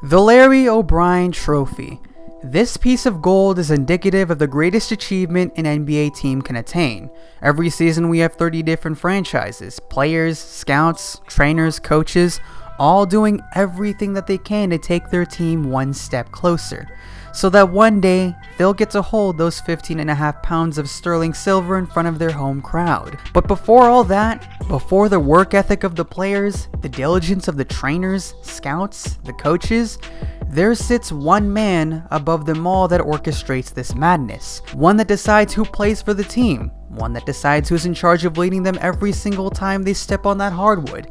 The Larry O'Brien Trophy. This piece of gold is indicative of the greatest achievement an NBA team can attain. Every season we have 30 different franchises, players, scouts, trainers, coaches, all doing everything that they can to take their team one step closer, so that one day they'll get to hold those 15.5 pounds of sterling silver in front of their home crowd. But before all that, before the work ethic of the players, the diligence of the trainers, scouts, the coaches, there sits one man above them all that orchestrates this madness. One that decides who plays for the team. One that decides who's in charge of leading them every single time they step on that hardwood.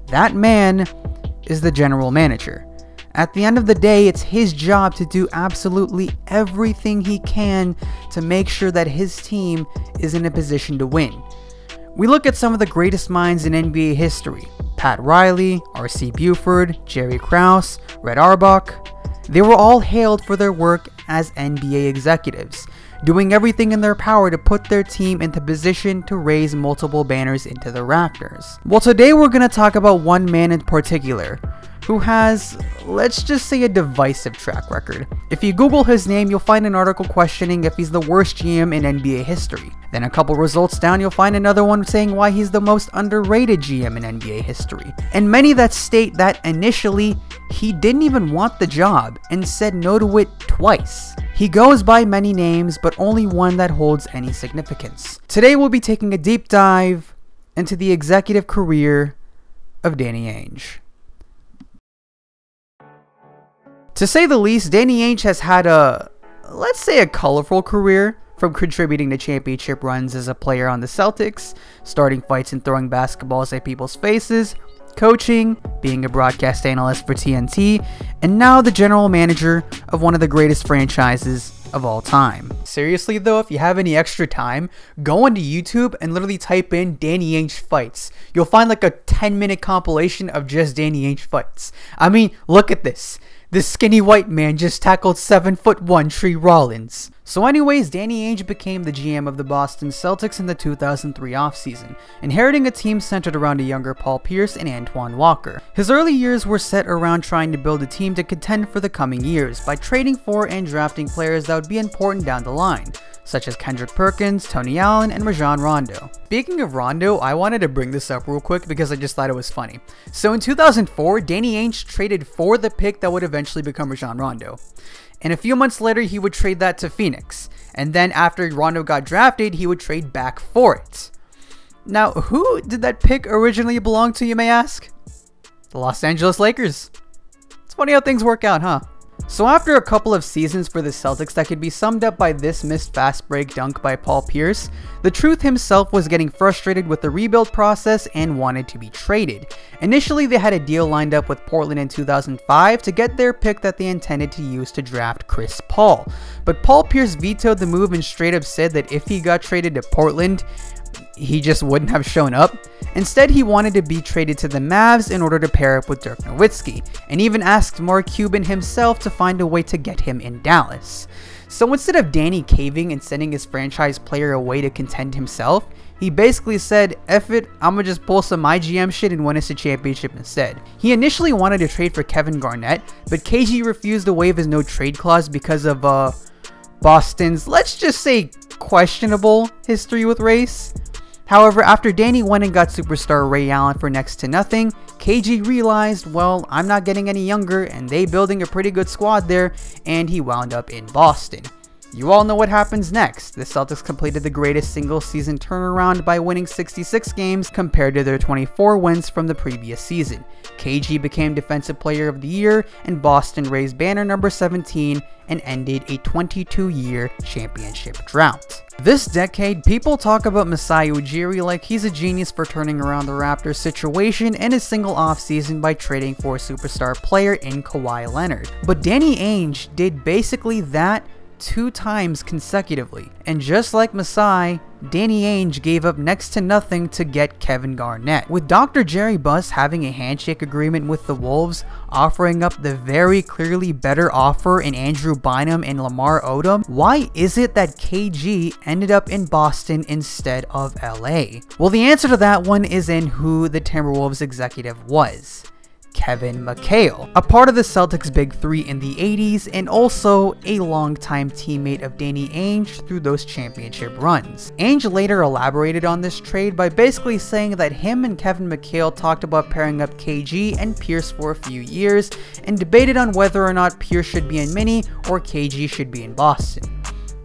That man is the general manager. At the end of the day, it's his job to do absolutely everything he can to make sure that his team is in a position to win. We look at some of the greatest minds in NBA history. Pat Riley, R.C. Buford, Jerry Krause, Red Auerbach. They were all hailed for their work as NBA executives, doing everything in their power to put their team into position to raise multiple banners into the rafters. Well, today we're going to talk about one man in particular who has, let's just say, a divisive track record. If you Google his name, you'll find an article questioning if he's the worst GM in NBA history. Then a couple results down, you'll find another one saying why he's the most underrated GM in NBA history. And many that state that initially, he didn't even want the job and said no to it twice. He goes by many names, but only one that holds any significance. Today we'll be taking a deep dive into the executive career of Danny Ainge. To say the least, Danny Ainge has had let's say a colorful career, from contributing to championship runs as a player on the Celtics, starting fights and throwing basketballs at people's faces, coaching, being a broadcast analyst for TNT, and now the general manager of one of the greatest franchises of all time. Seriously though, if you have any extra time, go onto YouTube and literally type in Danny Ainge fights. You'll find like a 10-minute compilation of just Danny Ainge fights. I mean, look at this. This skinny white man just tackled 7'1" Tree Rollins. So anyways, Danny Ainge became the GM of the Boston Celtics in the 2003 offseason, inheriting a team centered around a younger Paul Pierce and Antoine Walker. His early years were set around trying to build a team to contend for the coming years by trading for and drafting players that would be important down the line, such as Kendrick Perkins, Tony Allen, and Rajon Rondo. Speaking of Rondo, I wanted to bring this up real quick because I just thought it was funny. So in 2004, Danny Ainge traded for the pick that would eventually become Rajon Rondo. And a few months later, he would trade that to Phoenix. And then after Rondo got drafted, he would trade back for it. Now, who did that pick originally belong to, you may ask? The Los Angeles Lakers. It's funny how things work out, huh? So after a couple of seasons for the Celtics that could be summed up by this missed fast break dunk by Paul Pierce, the Truth himself was getting frustrated with the rebuild process and wanted to be traded. Initially, they had a deal lined up with Portland in 2005 to get their pick that they intended to use to draft Chris Paul. But Paul Pierce vetoed the move and straight up said that if he got traded to Portland, he just wouldn't have shown up. Instead, he wanted to be traded to the Mavs in order to pair up with Dirk Nowitzki, and even asked Mark Cuban himself to find a way to get him in Dallas. So instead of Danny caving and sending his franchise player away to contend himself, he basically said, F it, I'ma just pull some my GM shit and win us a championship instead. He initially wanted to trade for Kevin Garnett, but KG refused to waive his no trade clause because of Boston's, let's just say, questionable history with race. However, after Danny went and got superstar Ray Allen for next to nothing, KG realized, well, I'm not getting any younger, and they building a pretty good squad there, and he wound up in Boston. You all know what happens next. The Celtics completed the greatest single-season turnaround by winning 66 games compared to their 24 wins from the previous season. KG became Defensive Player of the Year, and Boston raised banner number 17 and ended a 22-year championship drought. This decade, people talk about Masai Ujiri like he's a genius for turning around the Raptors situation in a single offseason by trading for a superstar player in Kawhi Leonard. But Danny Ainge did basically that 2 times consecutively. And just like Masai, Danny Ainge gave up next to nothing to get Kevin Garnett. With Dr. Jerry Buss having a handshake agreement with the Wolves, offering up the very clearly better offer in Andrew Bynum and Lamar Odom, why is it that KG ended up in Boston instead of LA? Well, the answer to that one is in who the Timberwolves executive was. Kevin McHale, a part of the Celtics' Big Three in the 80s and also a longtime teammate of Danny Ainge through those championship runs. Ainge later elaborated on this trade by basically saying that him and Kevin McHale talked about pairing up KG and Pierce for a few years and debated on whether or not Pierce should be in Minnie or KG should be in Boston.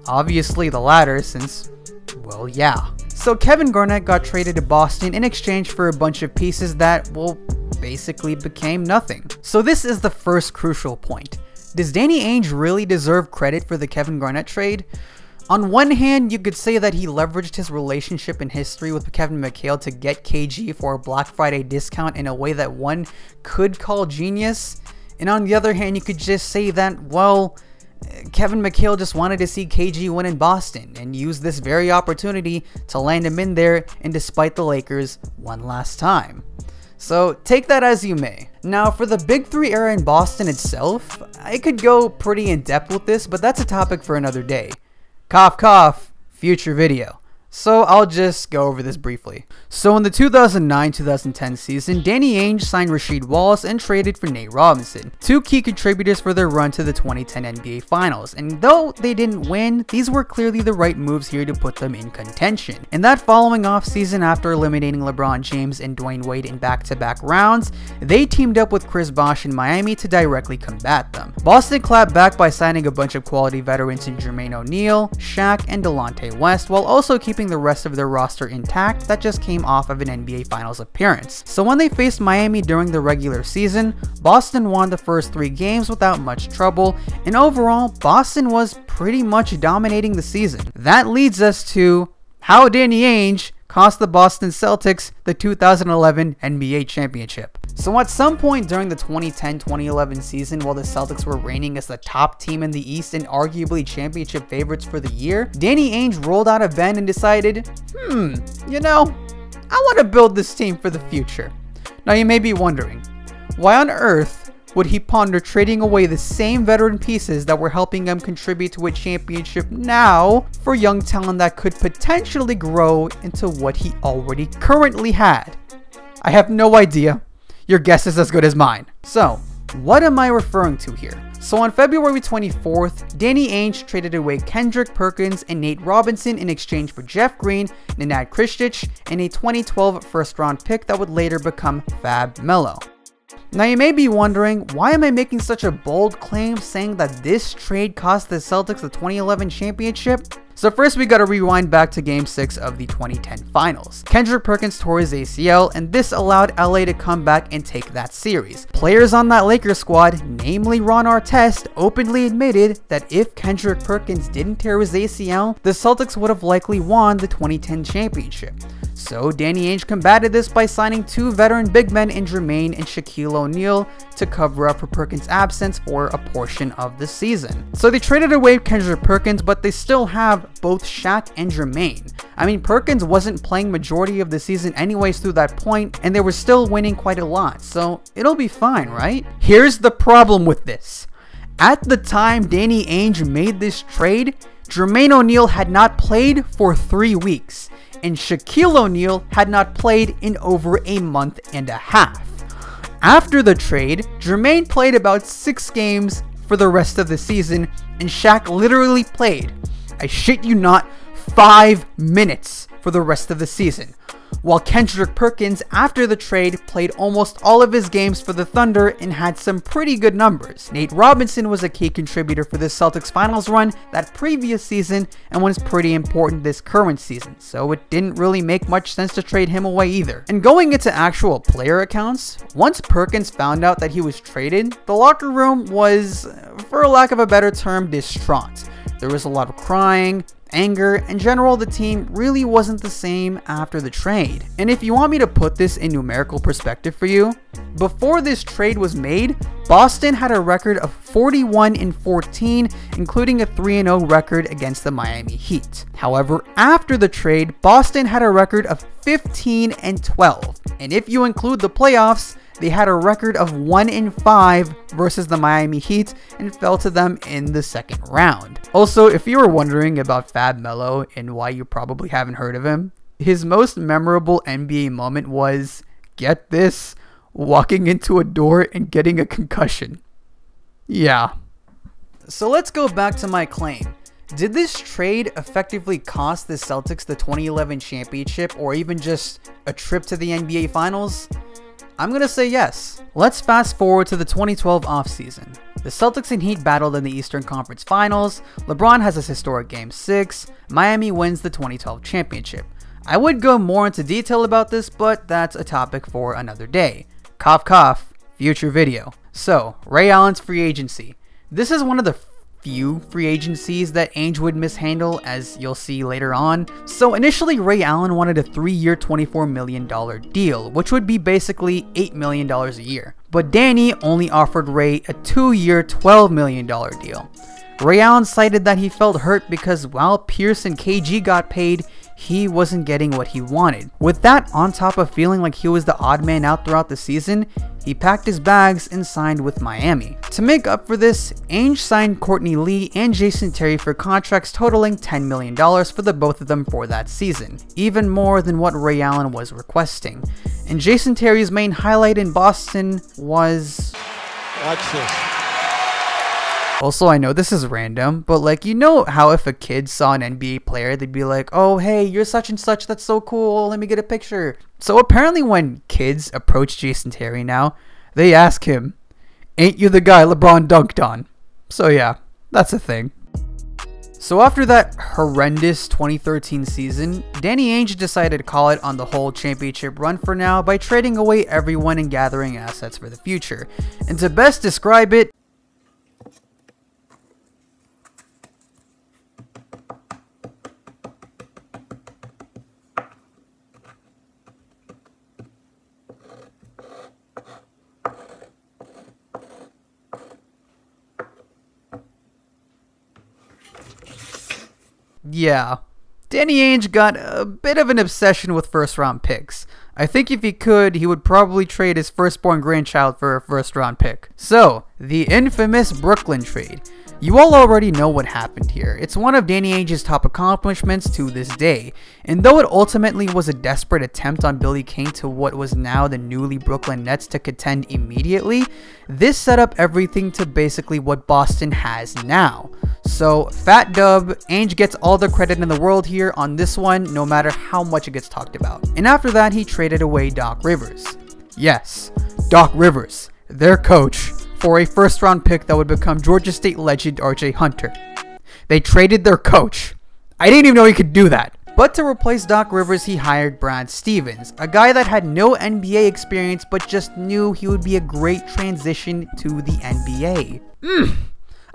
Obviously the latter, since, well, yeah. So Kevin Garnett got traded to Boston in exchange for a bunch of pieces that, well, basically became nothing. So this is the first crucial point. Does Danny Ainge really deserve credit for the Kevin Garnett trade? On one hand, you could say that he leveraged his relationship and history with Kevin McHale to get KG for a Black Friday discount in a way that one could call genius. And on the other hand, you could just say that, well, Kevin McHale just wanted to see KG win in Boston and use this very opportunity to land him in there and despite the Lakers one last time. So take that as you may. Now for the Big Three era in Boston itself, I could go pretty in depth with this, but that's a topic for another day. Cough cough, future video. So I'll just go over this briefly. So in the 2009-2010 season, Danny Ainge signed Rasheed Wallace and traded for Nate Robinson, two key contributors for their run to the 2010 NBA Finals. And though they didn't win, these were clearly the right moves here to put them in contention. In that following offseason, after eliminating LeBron James and Dwayne Wade in back-to-back rounds, they teamed up with Chris Bosh in Miami to directly combat them. Boston clapped back by signing a bunch of quality veterans in Jermaine O'Neal, Shaq, and Delonte West, while also keeping the rest of their roster intact that just came off of an NBA Finals appearance. So when they faced Miami during the regular season, Boston won the first 3 games without much trouble, and overall, Boston was pretty much dominating the season. That leads us to how Danny Ainge cost the Boston Celtics the 2011 NBA championship. So at some point during the 2010-2011 season, while the Celtics were reigning as the top team in the East and arguably championship favorites for the year, Danny Ainge rolled out of bed and decided, you know, I want to build this team for the future. Now you may be wondering, why on earth would he ponder trading away the same veteran pieces that were helping him contribute to a championship now for young talent that could potentially grow into what he already currently had? I have no idea. Your guess is as good as mine. So, what am I referring to here? So on February 24th, Danny Ainge traded away Kendrick Perkins and Nate Robinson in exchange for Jeff Green, Nenad Krstić, and a 2012 first-round pick that would later become Fab Melo. Now you may be wondering, why am I making such a bold claim saying that this trade cost the Celtics the 2011 championship? So first we gotta rewind back to Game 6 of the 2010 Finals. Kendrick Perkins tore his ACL, and this allowed LA to come back and take that series. Players on that Lakers squad, namely Ron Artest, openly admitted that if Kendrick Perkins didn't tear his ACL, the Celtics would have likely won the 2010 championship. So Danny Ainge combated this by signing 2 veteran big men in Jermaine and Shaquille O'Neal to cover up for Perkins' absence for a portion of the season. So they traded away Kendrick Perkins, but they still have both Shaq and Jermaine. I mean, Perkins wasn't playing majority of the season anyways through that point, and they were still winning quite a lot, so it'll be fine, right? Here's the problem with this. At the time Danny Ainge made this trade, Jermaine O'Neal had not played for 3 weeks, and Shaquille O'Neal had not played in over a month and a half. After the trade, Jermaine played about 6 games for the rest of the season, and Shaq literally played, I shit you not, 5 minutes for the rest of the season. While Kendrick Perkins, after the trade, played almost all of his games for the Thunder and had some pretty good numbers. Nate Robinson was a key contributor for the Celtics finals run that previous season and was pretty important this current season, so it didn't really make much sense to trade him away either. And going into actual player accounts, once Perkins found out that he was traded, the locker room was, for lack of a better term, distraught. There was a lot of crying, anger. In general, the team really wasn't the same after the trade. And if you want me to put this in numerical perspective for you, before this trade was made, Boston had a record of 41-14, including a 3-0 record against the Miami Heat. However, after the trade, Boston had a record of 15-12. And if you include the playoffs, they had a record of 1-5 versus the Miami Heat and fell to them in the second round. Also, if you were wondering about Fab Melo and why you probably haven't heard of him, his most memorable NBA moment was, get this, walking into a door and getting a concussion. Yeah. So let's go back to my claim. Did this trade effectively cost the Celtics the 2011 championship or even just a trip to the NBA Finals? I'm gonna say yes. Let's fast forward to the 2012 offseason. The Celtics and Heat battled in the Eastern Conference Finals, LeBron has his historic Game 6, Miami wins the 2012 championship. I would go more into detail about this, but that's a topic for another day. Cough cough, future video. So, Ray Allen's free agency. This is one of the few free agencies that Ainge would mishandle, as you'll see later on. So initially, Ray Allen wanted a 3-year $24 million deal, which would be basically $8 million a year. But Danny only offered Ray a 2-year $12 million deal. Ray Allen cited that he felt hurt because while Pierce and KG got paid, he wasn't getting what he wanted. With that on top of feeling like he was the odd man out throughout the season, he packed his bags and signed with Miami. To make up for this, Ainge signed Courtney Lee and Jason Terry for contracts totaling $10 million for the both of them for that season, even more than what Ray Allen was requesting. And Jason Terry's main highlight in Boston was... Watch this. Also, I know this is random, but like, you know how if a kid saw an NBA player, they'd be like, oh, hey, you're such and such, that's so cool, let me get a picture. So apparently when kids approach Jason Terry now, they ask him, ain't you the guy LeBron dunked on? So yeah, that's a thing. So after that horrendous 2013 season, Danny Ainge decided to call it on the whole championship run for now by trading away everyone and gathering assets for the future. And to best describe it, yeah, Danny Ainge got a bit of an obsession with first-round picks. I think if he could, he would probably trade his firstborn grandchild for a first-round pick. So, the infamous Brooklyn trade. You all already know what happened here. It's one of Danny Ainge's top accomplishments to this day. And though it ultimately was a desperate attempt on Billy King to what was now the newly Brooklyn Nets to contend immediately, this set up everything to basically what Boston has now. So, fat dub, Ainge gets all the credit in the world here on this one, no matter how much it gets talked about. And after that, he traded away Doc Rivers. Yes, Doc Rivers, their coach, for a first-round pick that would become Georgia State legend RJ Hunter. They traded their coach. I didn't even know he could do that. But to replace Doc Rivers, he hired Brad Stevens, a guy that had no NBA experience but just knew he would be a great transition to the NBA.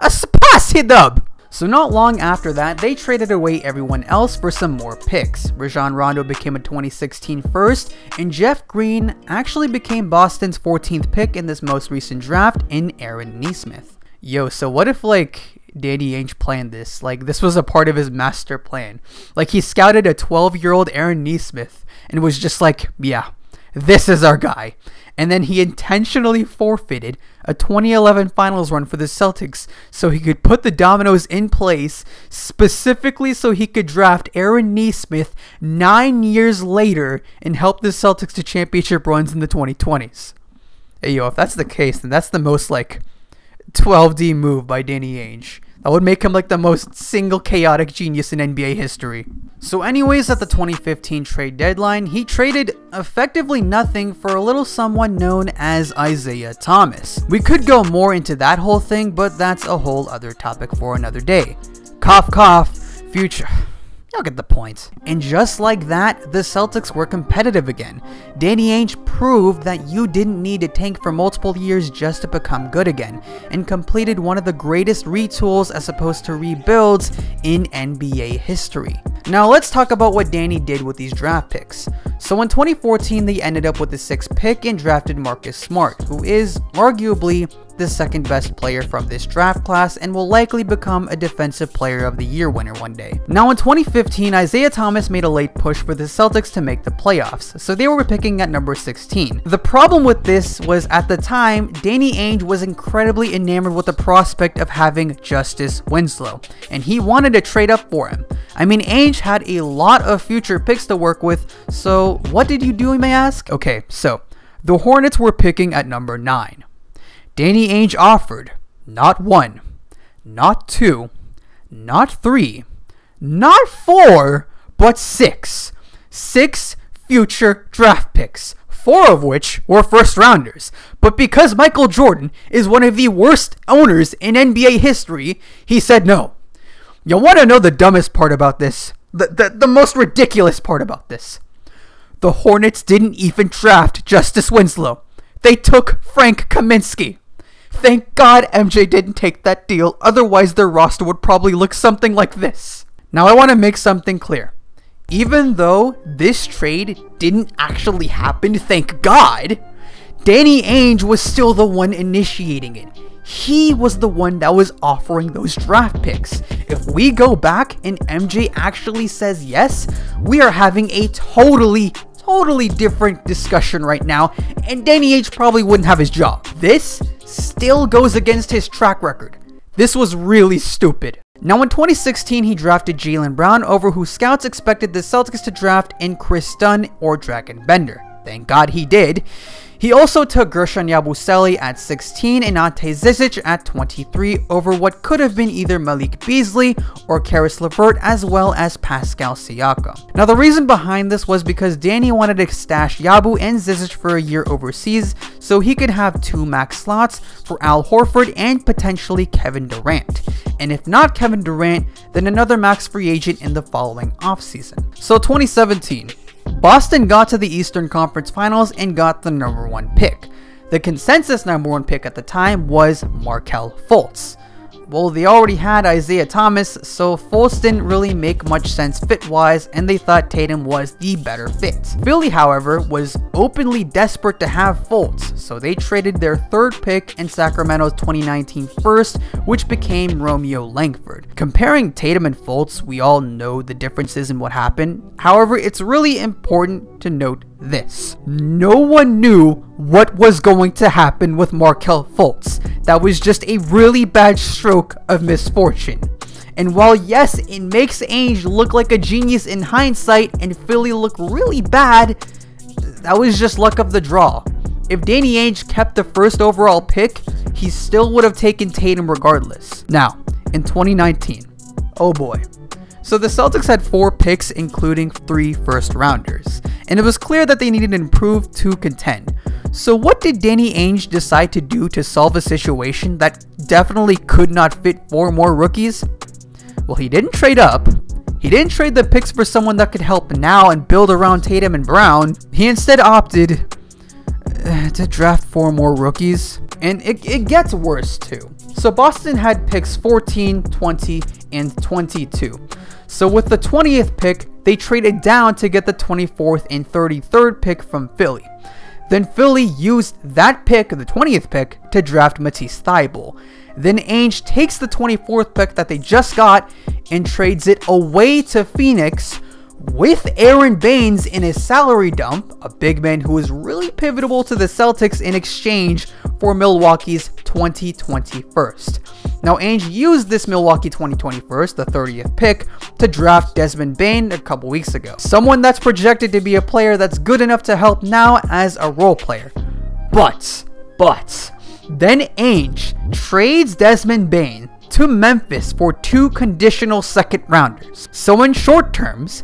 A spicy dub! So not long after that, they traded away everyone else for some more picks. Rajon Rondo became a 2016 first, and Jeff Green actually became Boston's 14th pick in this most recent draft in Aaron Nesmith. Yo, so what if like Danny Ainge planned this? Like this was a part of his master plan. Like he scouted a 12-year-old Aaron Nesmith and was just like, yeah, this is our guy. And then he intentionally forfeited a 2011 finals run for the Celtics so he could put the dominoes in place specifically so he could draft Aaron Nesmith 9 years later and help the Celtics to championship runs in the 2020s. Hey yo, if that's the case, then that's the most like 12D move by Danny Ainge. That would make him like the most single chaotic genius in NBA history. So anyways, at the 2015 trade deadline, he traded effectively nothing for a little someone known as Isaiah Thomas. We could go more into that whole thing, but that's a whole other topic for another day. Cough cough, future. You'll get the point. And just like that, the Celtics were competitive again. Danny Ainge proved that you didn't need to tank for multiple years just to become good again, and completed one of the greatest retools as opposed to rebuilds in NBA history. Now let's talk about what Danny did with these draft picks. So in 2014, they ended up with the 6th pick and drafted Marcus Smart, who is arguably the second best player from this draft class and will likely become a Defensive Player of the Year winner one day. Now in 2015, Isaiah Thomas made a late push for the Celtics to make the playoffs, so they were picking at number 16. The problem with this was at the time, Danny Ainge was incredibly enamored with the prospect of having Justice Winslow, and he wanted to trade up for him. I mean, Ainge had a lot of future picks to work with, so what did you do, you may ask? Okay, so The Hornets were picking at number 9. Danny Ainge offered not 1, not 2, not 3, not 4, but 6. 6 future draft picks, 4 of which were first rounders. But because Michael Jordan is one of the worst owners in NBA history, he said no. You want to know the dumbest part about this? The most ridiculous part about this? The Hornets didn't even draft Justice Winslow. They took Frank Kaminsky. Thank God MJ didn't take that deal, otherwise their roster would probably look something like this. Now I want to make something clear. Even though this trade didn't actually happen, thank God, Danny Ainge was still the one initiating it. He was the one that was offering those draft picks. If we go back and MJ actually says yes, we are having a totally different discussion right now, and Danny Ainge probably wouldn't have his job. This still goes against his track record. This was really stupid. Now in 2016, he drafted Jaylen Brown over who scouts expected the Celtics to draft in Chris Dunn or Dragan Bender. Thank God he did. He also took Guerschon Yabusele at 16 and Ante Zizic at 23 over what could have been either Malik Beasley or Karis LeVert, as well as Pascal Siakam. Now the reason behind this was because Danny wanted to stash Yabu and Zizic for a year overseas so he could have 2 max slots for Al Horford and potentially Kevin Durant. And if not Kevin Durant, then another max free agent in the following offseason. So 2017. Boston got to the Eastern Conference Finals and got the number 1 pick. The consensus number 1 pick at the time was Markelle Fultz. Well, they already had Isaiah Thomas, so Fultz didn't really make much sense fit-wise, and they thought Tatum was the better fit. Philly, however, was openly desperate to have Fultz, so they traded their 3rd pick and Sacramento's 2019 first, which became Romeo Langford. Comparing Tatum and Fultz, we all know the differences in what happened. However, it's really important to note this. No one knew what was going to happen with Markelle Fultz. That was just a really bad stroke of misfortune. And while yes, it makes Ainge look like a genius in hindsight and Philly look really bad, that was just luck of the draw. If Danny Ainge kept the 1st overall pick, he still would have taken Tatum regardless. Now, in 2019, oh boy. So the Celtics had 4 picks, including 3 first rounders, and it was clear that they needed to improve to contend. So what did Danny Ainge decide to do to solve a situation that definitely could not fit 4 more rookies? Well, he didn't trade up. He didn't trade the picks for someone that could help now and build around Tatum and Brown. He instead opted to draft 4 more rookies. And it gets worse too. So Boston had picks 14, 20, and 22. So with the 20th pick, they traded down to get the 24th and 33rd pick from Philly. Then Philly used that pick, the 20th pick, to draft Matisse Thybulle. Then Ainge takes the 24th pick that they just got and trades it away to Phoenix with Aaron Baines in his salary dump, a big man who is really pivotal to the Celtics in exchange for Milwaukee's 2020 first. Now Ainge used this Milwaukee 2020 first, the 30th pick, to draft Desmond Bane a couple weeks ago. Someone that's projected to be a player that's good enough to help now as a role player. But, then Ainge trades Desmond Bane to Memphis for 2 conditional 2nd rounders. So in short terms,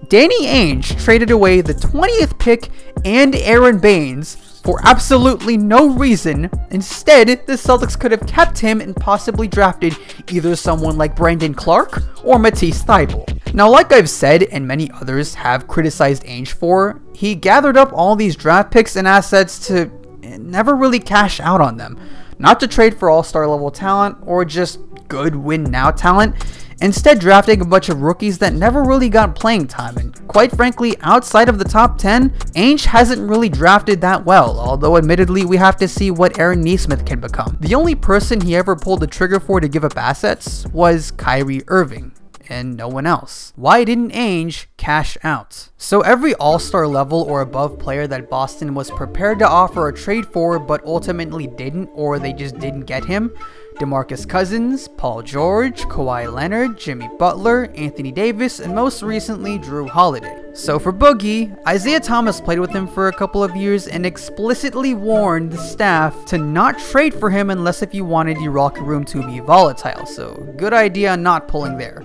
Danny Ainge traded away the 20th pick and Aaron Baines for absolutely no reason. Instead, the Celtics could have kept him and possibly drafted either someone like Brandon Clark or Matisse Thybulle. Now, like I've said and many others have criticized Ainge for, he gathered up all these draft picks and assets to never really cash out on them. Not to trade for all-star level talent or just good win-now talent. Instead, drafting a bunch of rookies that never really got playing time, and quite frankly, outside of the top 10, Ainge hasn't really drafted that well, although admittedly we have to see what Aaron Nesmith can become. The only person he ever pulled the trigger for to give up assets was Kyrie Irving, and no one else. Why didn't Ainge cash out? So every all-star level or above player that Boston was prepared to offer a trade for but ultimately didn't, or they just didn't get him, DeMarcus Cousins, Paul George, Kawhi Leonard, Jimmy Butler, Anthony Davis, and most recently Drew Holiday. So for Boogie, Isaiah Thomas played with him for a couple of years and explicitly warned the staff to not trade for him unless if you wanted your locker room to be volatile, so good idea not pulling there.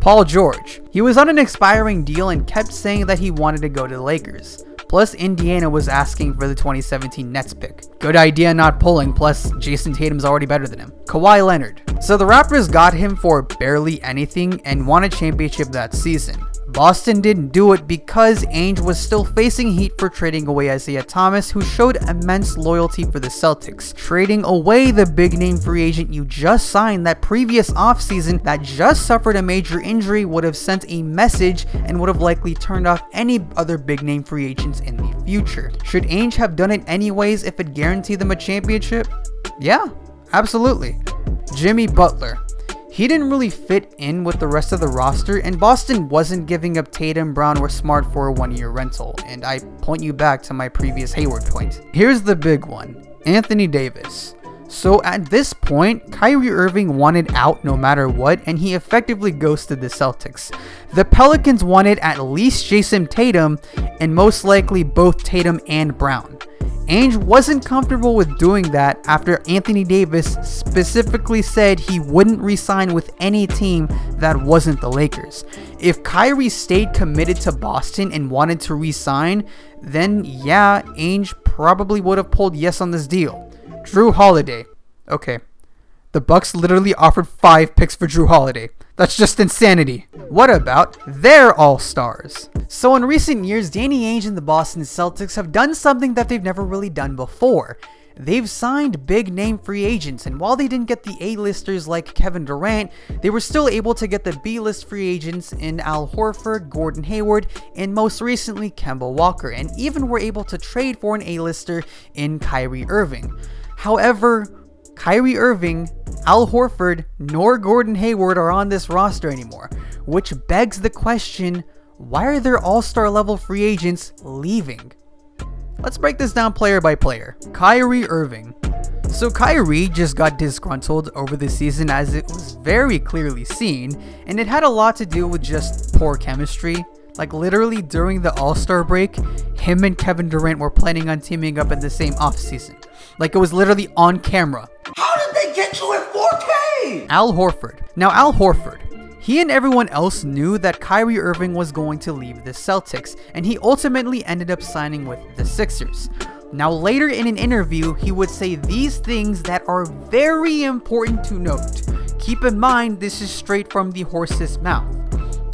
Paul George. He was on an expiring deal and kept saying that he wanted to go to the Lakers. Plus, Indiana was asking for the 2017 Nets pick. Good idea not pulling, plus Jason Tatum's already better than him. Kawhi Leonard. So the Raptors got him for barely anything and won a championship that season. Boston didn't do it because Ainge was still facing heat for trading away Isaiah Thomas, who showed immense loyalty for the Celtics. Trading away the big-name free agent you just signed that previous offseason that just suffered a major injury would have sent a message and would have likely turned off any other big-name free agents in the future. Should Ainge have done it anyways if it guaranteed them a championship? Yeah, absolutely. Jimmy Butler. He didn't really fit in with the rest of the roster, and Boston wasn't giving up Tatum, Brown, or Smart for a one-year rental, and I point you back to my previous Hayward point. Here's the big one, Anthony Davis. So at this point, Kyrie Irving wanted out no matter what, and he effectively ghosted the Celtics. The Pelicans wanted at least Jason Tatum, and most likely both Tatum and Brown. Ainge wasn't comfortable with doing that after Anthony Davis specifically said he wouldn't re-sign with any team that wasn't the Lakers. If Kyrie stayed committed to Boston and wanted to re-sign, then yeah, Ainge probably would have pulled yes on this deal. Drew Holiday. Okay, the Bucks literally offered 5 picks for Drew Holiday. That's just insanity. What about their all-stars? So in recent years, Danny Ainge and the Boston Celtics have done something that they've never really done before. They've signed big-name free agents, and while they didn't get the A-listers like Kevin Durant, they were still able to get the B-list free agents in Al Horford, Gordon Hayward, and most recently Kemba Walker, and even were able to trade for an A-lister in Kyrie Irving. However, Kyrie Irving, Al Horford, nor Gordon Hayward are on this roster anymore, which begs the question, why are their all-star level free agents leaving? Let's break this down player by player. Kyrie Irving. So Kyrie just got disgruntled over the season, as it was very clearly seen, and it had a lot to do with just poor chemistry. Like literally during the All-Star break, him and Kevin Durant were planning on teaming up in the same offseason. Like it was literally on camera. How did they get you at 4K? Al Horford. Now Al Horford, he and everyone else knew that Kyrie Irving was going to leave the Celtics, and he ultimately ended up signing with the Sixers. Now later in an interview, he would say these things that are very important to note. Keep in mind, this is straight from the horse's mouth.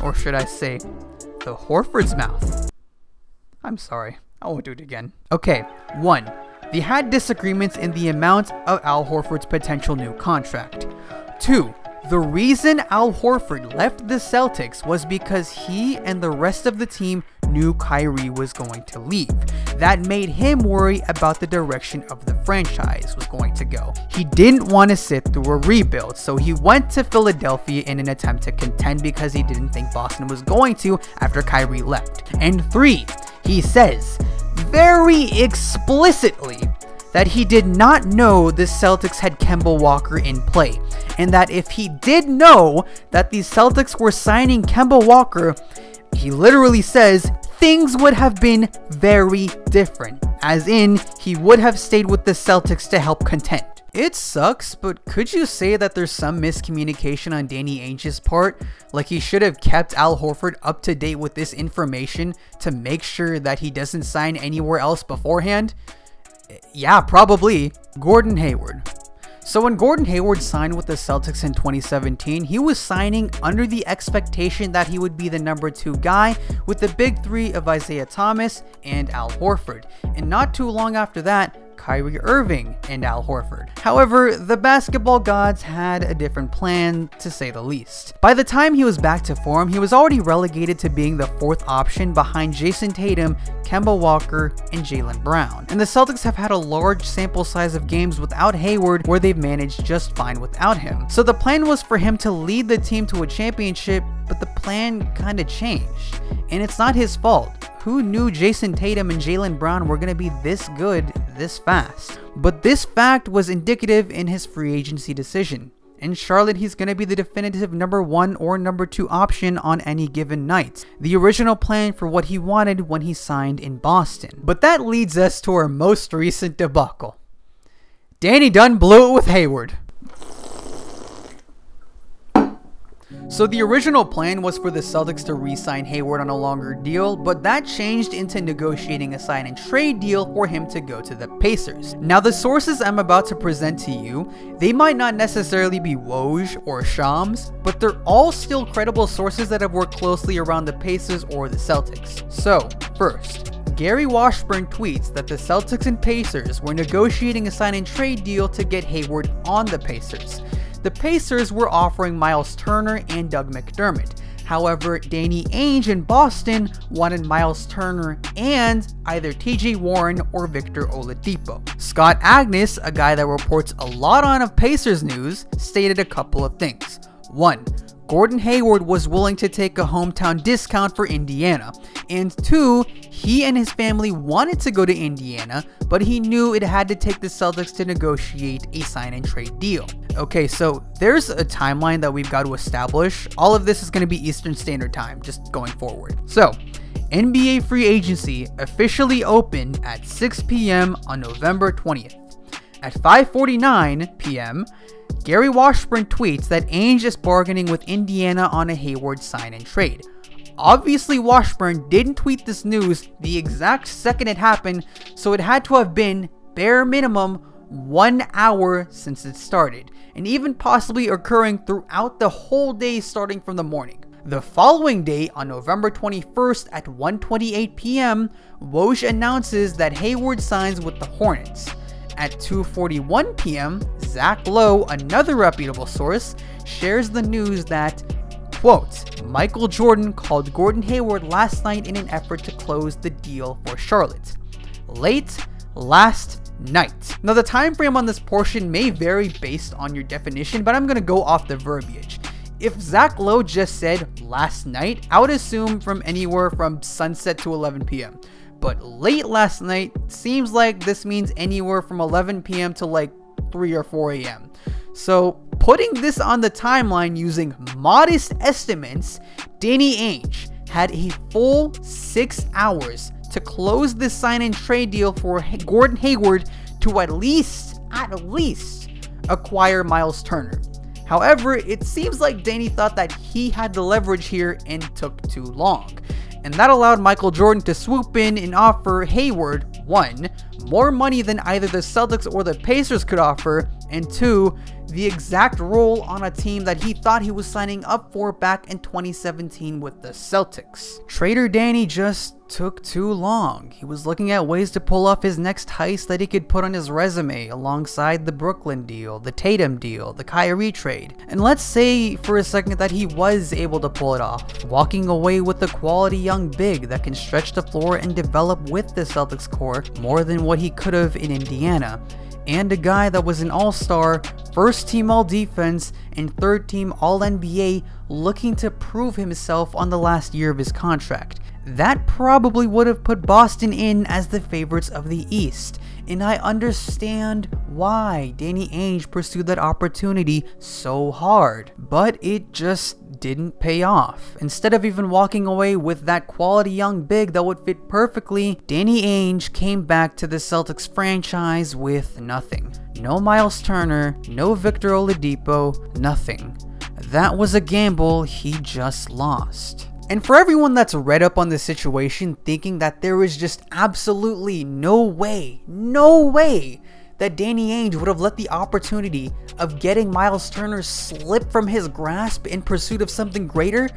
Or should I say, the Horford's mouth. I'm sorry, I won't do it again. Okay, 1. They had disagreements in the amount of Al Horford's potential new contract. 2. The reason Al Horford left the Celtics was because he and the rest of the team knew Kyrie was going to leave. That made him worry about the direction of the franchise was going to go. He didn't want to sit through a rebuild, so he went to Philadelphia in an attempt to contend because he didn't think Boston was going to after Kyrie left. And 3, he says very explicitly that he did not know the Celtics had Kemba Walker in play, and that if he did know that the Celtics were signing Kemba Walker, he literally says things would have been very different, as in he would have stayed with the Celtics to help contend. It sucks, but could you say that there's some miscommunication on Danny Ainge's part? Like he should have kept Al Horford up to date with this information to make sure that he doesn't sign anywhere else beforehand? Yeah, probably. Gordon Hayward. So when Gordon Hayward signed with the Celtics in 2017, he was signing under the expectation that he would be the number 2 guy with the big 3 of Isaiah Thomas and Al Horford. And not too long after that, Kyrie Irving and Al Horford. However, the basketball gods had a different plan, to say the least. By the time he was back to form, he was already relegated to being the 4th option behind Jason Tatum, Kemba Walker, and Jaylen Brown. And the Celtics have had a large sample size of games without Hayward where they've managed just fine without him. So the plan was for him to lead the team to a championship, but the plan kinda changed. And it's not his fault. Who knew Jason Tatum and Jaylen Brown were going to be this good this fast. But this fact was indicative in his free agency decision. In Charlotte, he's going to be the definitive number 1 or number 2 option on any given night. The original plan for what he wanted when he signed in Boston. But that leads us to our most recent debacle. Danny done blew it with Hayward. So the original plan was for the Celtics to re-sign Hayward on a longer deal, but that changed into negotiating a sign and trade deal for him to go to the Pacers. Now the sources I'm about to present to you, they might not necessarily be Woj or Shams, but they're all still credible sources that have worked closely around the Pacers or the Celtics. So, first, Gary Washburn tweets that the Celtics and Pacers were negotiating a sign and trade deal to get Hayward on the Pacers. The Pacers were offering Miles Turner and Doug McDermott. However, Danny Ainge in Boston wanted Miles Turner and either TJ Warren or Victor Oladipo. Scott Agnes, a guy that reports a lot on Pacers news, stated a couple of things. 1. Gordon Hayward was willing to take a hometown discount for Indiana. And 2, he and his family wanted to go to Indiana, but he knew it had to take the Celtics to negotiate a sign and trade deal. Okay, so there's a timeline that we've got to establish. All of this is going to be Eastern Standard Time, just going forward. So, NBA free agency officially opened at 6 p.m. on November 20th. At 5:49 p.m., Gary Washburn tweets that Ainge is bargaining with Indiana on a Hayward sign and trade. Obviously, Washburn didn't tweet this news the exact second it happened, so it had to have been, bare minimum, 1 hour since it started, and even possibly occurring throughout the whole day starting from the morning. The following day, on November 21st at 1:28 p.m., Woj announces that Hayward signs with the Hornets. At 2:41 p.m., Zach Lowe, another reputable source, shares the news that, quote, Michael Jordan called Gordon Hayward last night in an effort to close the deal for Charlotte. Late last night. Now the time frame on this portion may vary based on your definition, but I'm going to go off the verbiage. If Zach Lowe just said last night, I would assume from anywhere from sunset to 11 p.m. But late last night seems like this means anywhere from 11 p.m. to like 3 or 4 a.m. So putting this on the timeline using modest estimates, Danny Ainge had a full 6 hours to close this sign and trade deal for Gordon Hayward to at least acquire Miles Turner. However, it seems like Danny thought that he had the leverage here and took too long. And that allowed Michael Jordan to swoop in and offer Hayward, 1, more money than either the Celtics or the Pacers could offer, and 2, the exact role on a team that he thought he was signing up for back in 2017 with the Celtics. Trader Danny just took too long. He was looking at ways to pull off his next heist that he could put on his resume alongside the Brooklyn deal, the Tatum deal, the Kyrie trade. And let's say for a second that he was able to pull it off, walking away with a quality young big that can stretch the floor and develop with the Celtics core more than what he could have in Indiana. And a guy that was an all-star, first-team all-defense, and third-team all-NBA looking to prove himself on the last year of his contract. That probably would have put Boston in as the favorites of the East, and I understand why Danny Ainge pursued that opportunity so hard, but it just didn't pay off. Instead of even walking away with that quality young big that would fit perfectly, Danny Ainge came back to the Celtics franchise with nothing. No Miles Turner, no Victor Oladipo, nothing. That was a gamble he just lost. And for everyone that's read up on this situation thinking that there is just absolutely no way that Danny Ainge would have let the opportunity of getting Miles Turner slip from his grasp in pursuit of something greater,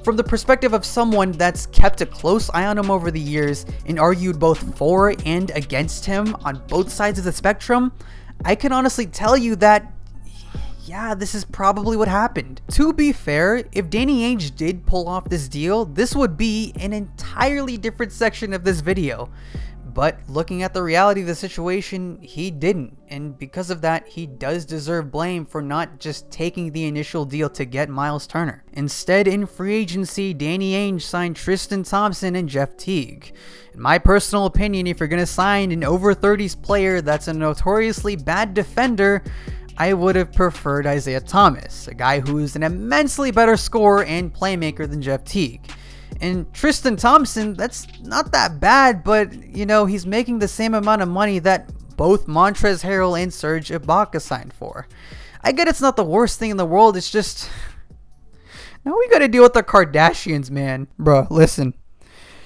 from the perspective of someone that's kept a close eye on him over the years and argued both for and against him on both sides of the spectrum, I can honestly tell you that yeah, this is probably what happened. To be fair, if Danny Ainge did pull off this deal, this would be an entirely different section of this video. But looking at the reality of the situation, he didn't. And because of that, he does deserve blame for not just taking the initial deal to get Miles Turner. Instead, in free agency, Danny Ainge signed Tristan Thompson and Jeff Teague. In my personal opinion, if you're going to sign an over 30s player that's a notoriously bad defender, I would have preferred Isaiah Thomas, a guy who's an immensely better scorer and playmaker than Jeff Teague. And Tristan Thompson, that's not that bad, but, you know, he's making the same amount of money that both Montrezl Harrell and Serge Ibaka signed for. I get it's not the worst thing in the world, it's just... Now we gotta deal with the Kardashians, man. Bruh, listen.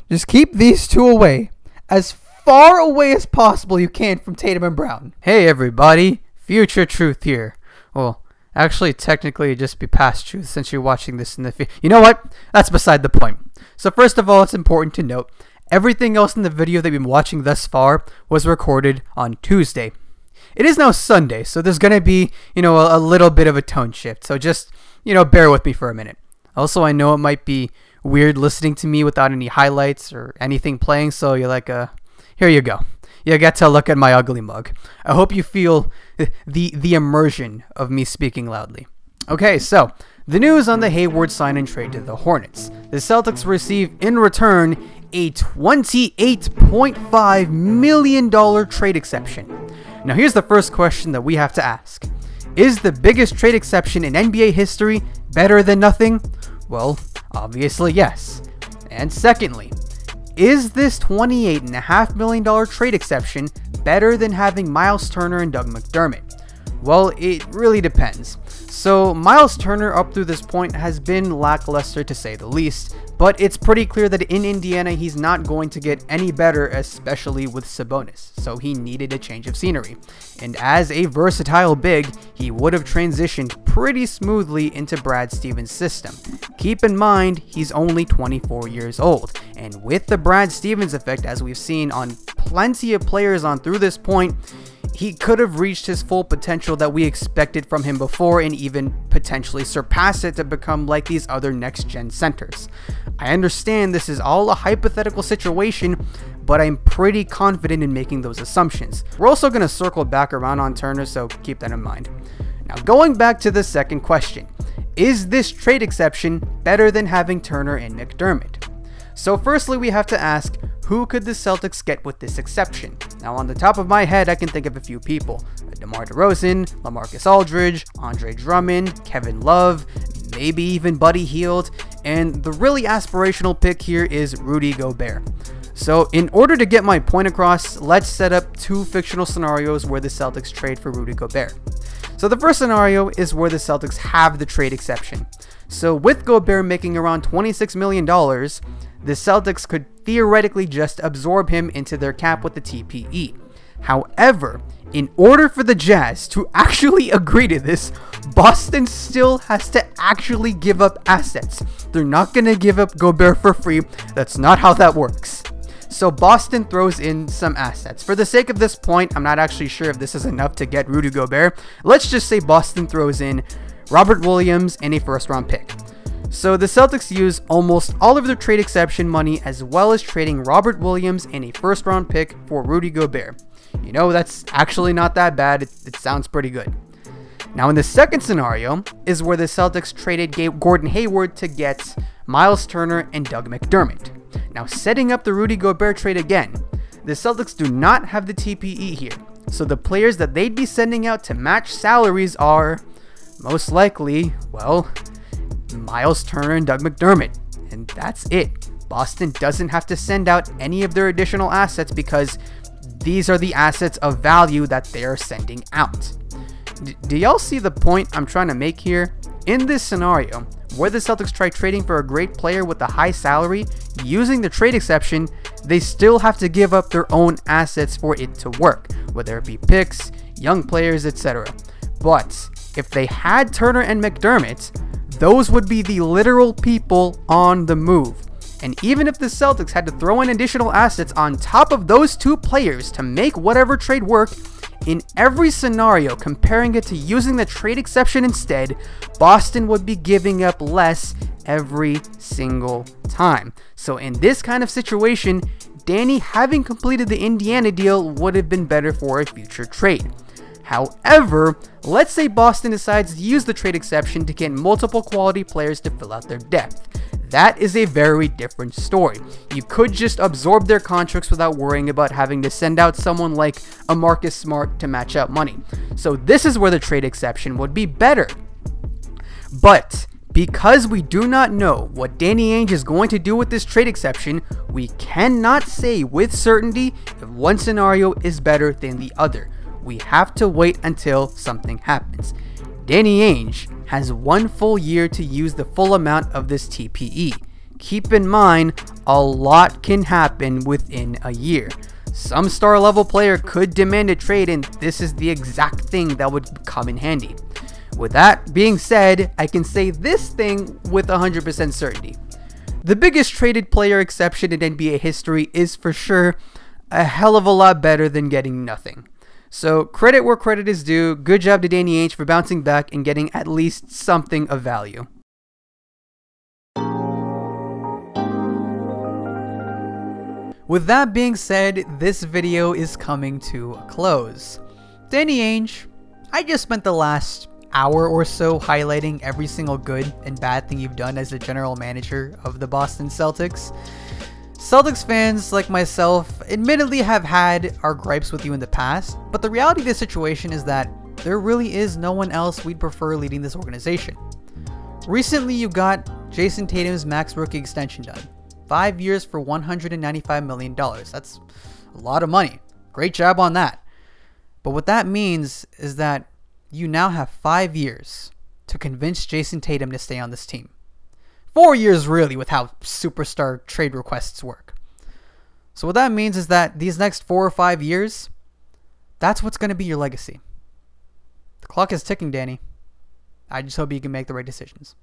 Just keep these two away. As far away as possible you can from Tatum and Brown. Hey everybody, future truth here. Well, actually, technically, it'd just be past truth since you're watching this in the You know what? That's beside the point. So first of all, it's important to note, everything else in the video that you've been watching thus far was recorded on Tuesday. It is now Sunday, so there's going to be, you know, a little bit of a tone shift. So just, you know, bear with me for a minute. Also, I know it might be weird listening to me without any highlights or anything playing, so you're like, here you go. You get to look at my ugly mug. I hope you feel the immersion of me speaking loudly. Okay, so the news on the Hayward sign and trade to the Hornets. The Celtics receive in return a $28.5 million trade exception. Now here's the first question that we have to ask. Is the biggest trade exception in NBA history better than nothing? Well, obviously yes. And secondly, is this $28.5 million trade exception better than having Miles Turner and Doug McDermott? Well, it really depends. So Miles Turner up through this point has been lackluster to say the least, but it's pretty clear that in Indiana he's not going to get any better, especially with Sabonis, so he needed a change of scenery. And as a versatile big, he would have transitioned pretty smoothly into Brad Stevens' system. Keep in mind, he's only 24 years old, and with the Brad Stevens effect, as we've seen on plenty of players on through this point, he could have reached his full potential that we expected from him before and even potentially surpass it to become like these other next-gen centers. I understand this is all a hypothetical situation, but I'm pretty confident in making those assumptions. We're also going to circle back around on Turner, so keep that in mind. Now going back to the second question, is this trade exception better than having Turner and McDermott? So firstly, we have to ask, who could the Celtics get with this exception? Now on the top of my head, I can think of a few people. DeMar DeRozan, LaMarcus Aldridge, Andre Drummond, Kevin Love, maybe even Buddy Hield, and the really aspirational pick here is Rudy Gobert. So in order to get my point across, let's set up two fictional scenarios where the Celtics trade for Rudy Gobert. So the first scenario is where the Celtics have the trade exception. So with Gobert making around $26 million, the Celtics could theoretically just absorb him into their cap with the TPE. However, in order for the Jazz to actually agree to this, Boston still has to actually give up assets. They're not going to give up Gobert for free. That's not how that works. So Boston throws in some assets. For the sake of this point, I'm not actually sure if this is enough to get Rudy Gobert. Let's just say Boston throws in Robert Williams and a first-round pick. So the Celtics use almost all of their trade exception money as well as trading Robert Williams and a first-round pick for Rudy Gobert. You know, that's actually not that bad. It sounds pretty good. Now in the second scenario is where the Celtics traded Gordon Hayward to get Miles Turner and Doug McDermott. Now setting up the Rudy Gobert trade again, the Celtics do not have the TPE here. So the players that they'd be sending out to match salaries are most likely, well, Miles Turner and Doug McDermott, and that's it. Boston doesn't have to send out any of their additional assets because these are the assets of value that they are sending out. Do y'all see the point I'm trying to make here? In this scenario, where the Celtics try trading for a great player with a high salary, using the trade exception, they still have to give up their own assets for it to work, whether it be picks, young players, etc. But if they had Turner and McDermott, those would be the literal people on the move. And even if the Celtics had to throw in additional assets on top of those two players to make whatever trade work, in every scenario comparing it to using the trade exception instead, Boston would be giving up less every single time. So in this kind of situation, Danny having completed the Indiana deal would have been better for a future trade. However, let's say Boston decides to use the trade exception to get multiple quality players to fill out their depth. That is a very different story. You could just absorb their contracts without worrying about having to send out someone like a Marcus Smart to match out money. So this is where the trade exception would be better. But because we do not know what Danny Ainge is going to do with this trade exception, we cannot say with certainty if one scenario is better than the other. We have to wait until something happens. Danny Ainge has 1 full year to use the full amount of this TPE. Keep in mind, a lot can happen within a year. Some star level player could demand a trade, and this is the exact thing that would come in handy. With that being said, I can say this thing with 100% certainty. The biggest traded player exception in NBA history is for sure a hell of a lot better than getting nothing. So credit where credit is due. Good job to Danny Ainge for bouncing back and getting at least something of value. With that being said, this video is coming to a close. Danny Ainge, I just spent the last hour or so highlighting every single good and bad thing you've done as the general manager of the Boston Celtics. Celtics fans like myself admittedly have had our gripes with you in the past, but the reality of the situation is that there really is no one else we'd prefer leading this organization. Recently you got Jason Tatum's max rookie extension done. 5 years for $195 million. That's a lot of money. Great job on that. But what that means is that you now have 5 years to convince Jason Tatum to stay on this team. 4 years really with how superstar trade requests work. So what that means is that these next 4 or 5 years, that's what's going to be your legacy. The clock is ticking, Danny. I just hope you can make the right decisions.